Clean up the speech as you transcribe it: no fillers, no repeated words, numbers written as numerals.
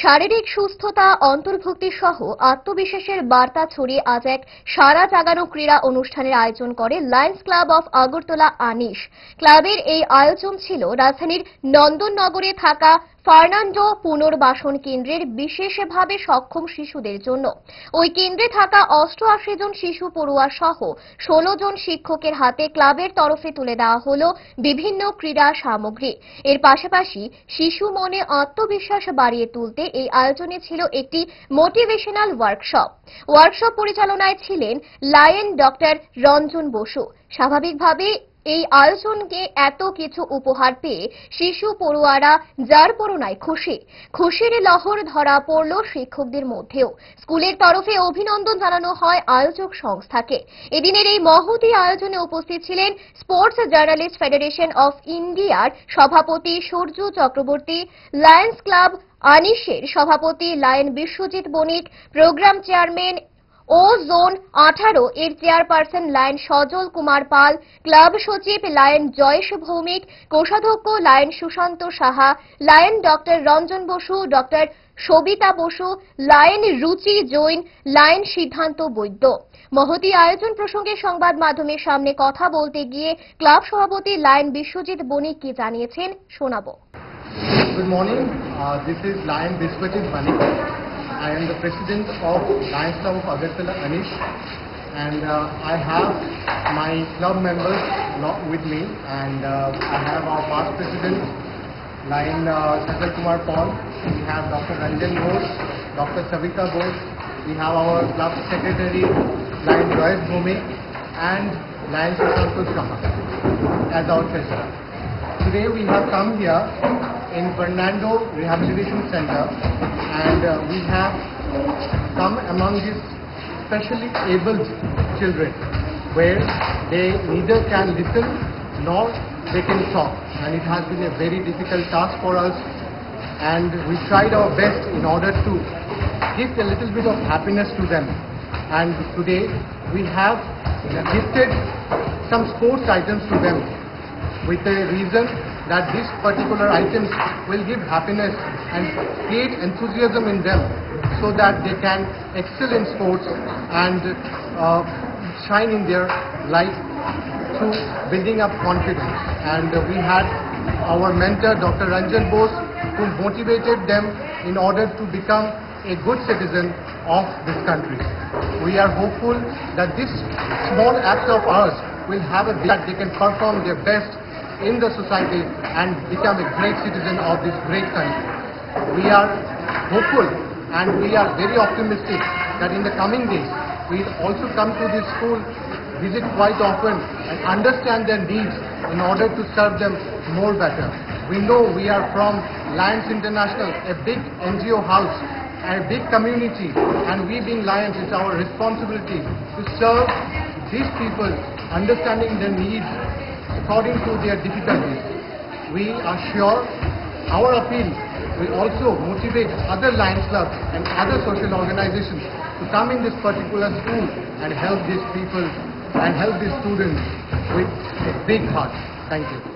শারীরিক সুস্থতা অন্তর্ভুক্তি সহ আত্মবিশ্বাসের বার্তা ছড়িয়ে আজ এক সারা জাগানো ক্রীড়া অনুষ্ঠানের আয়োজন করে Lions club of Agartala Anish. ক্লাবের এই আয়োজন ছিল রাজধানীর নন্দননগরে থাকা ফার্নান্ডো পুনর্বাসন কেন্দ্রের বিশেষভাবে সক্ষম শিশুদের জন্য। ওই কেন্দ্রে থাকা ৮৮ জন শিশু পড়ুয়া সহ ১৬ জন শিক্ষকের হাতে ক্লাবের তরফে তুলে দেওয়া হল বিভিন্ন ক্রীড়া সামগ্রী। এর পাশাপাশি শিশু মনে আত্মবিশ্বাস বাড়িয়ে তুলতে এই আয়োজনে ছিল একটি মোটিভেশনাল ওয়ার্কশপ পরিচালনায় ছিলেন লায়ন ডক্টর রঞ্জন বসু। স্বাভাবিকভাবে এই আয়োজনকে এত কিছু উপহার পেয়ে শিশু পড়ুয়ারা যার পরনায় খুশির লহর ধরা পড়ল শিক্ষকদের মধ্যেও। স্কুলের তরফে অভিনন্দন জানানো হয় আয়োজক সংস্থাকে। এদিনের এই মহতী আয়োজনে উপস্থিত ছিলেন স্পোর্টস জার্নালিস্ট ফেডারেশন অফ ইন্ডিয়ার সভাপতি সূর্য চক্রবর্তী, লায়ন্স ক্লাব আনিশের সভাপতি lion Biswajit Banik, programme chairman ও জোন 18 এর chairperson lion Sajal Kumar Pal, club সচিব লায়ন জয়েশ ভৌমিক, কোষাধ্যক্ষ lion Sushanta Saha, lion doctor Ranjan Basu, doctor Sabita Basu, lion Ruchi Jain, lion সিদ্ধান্ত বৈদ্য। মহতী আয়োজন প্রসঙ্গে সংবাদ মাধ্যমের সামনে কথা বলতে গিয়ে ক্লাব সভাপতি লায়ন বিশ্বজিৎ বণিক কি জানিয়েছেন শোনাবো। Good morning. This is Lion Biswajit Banik. I am the president of Lions Club of Agartala Anish, and I have my club members with me, and I have our past president, Lion Sajal Kumar Paul. We have Dr. Ranjan Ghosh, Dr. Savita Ghosh. We have our club secretary, Lion Joyce Bhumik, and Lion Sushant Saha as our treasurer. Today we have come here in Fernando Rehabilitation Center, and we have come among these specially abled children where they neither can listen nor they can talk, and it has been a very difficult task for us, and we tried our best in order to give a little bit of happiness to them. And today we have gifted some sports items to them with the reason that these particular items will give happiness and create enthusiasm in them so that they can excel in sports and shine in their life through building up confidence. And we had our mentor Dr. Ranjan Bose, who motivated them in order to become a good citizen of this country. We are hopeful that this small act of ours will have a that they can perform their best in the society and become a great citizen of this great country. We are hopeful and we are very optimistic that in the coming days we will also come to this school, visit quite often and understand their needs in order to serve them more better. We know we are from Lions International, a big NGO house and a big community, and we being Lions, it's our responsibility to serve these people, understanding their needs according to their difficulties. We are sure our appeal will also motivate other Lions clubs and other social organizations to come in this particular school and help these people and help these students with a big heart. Thank you.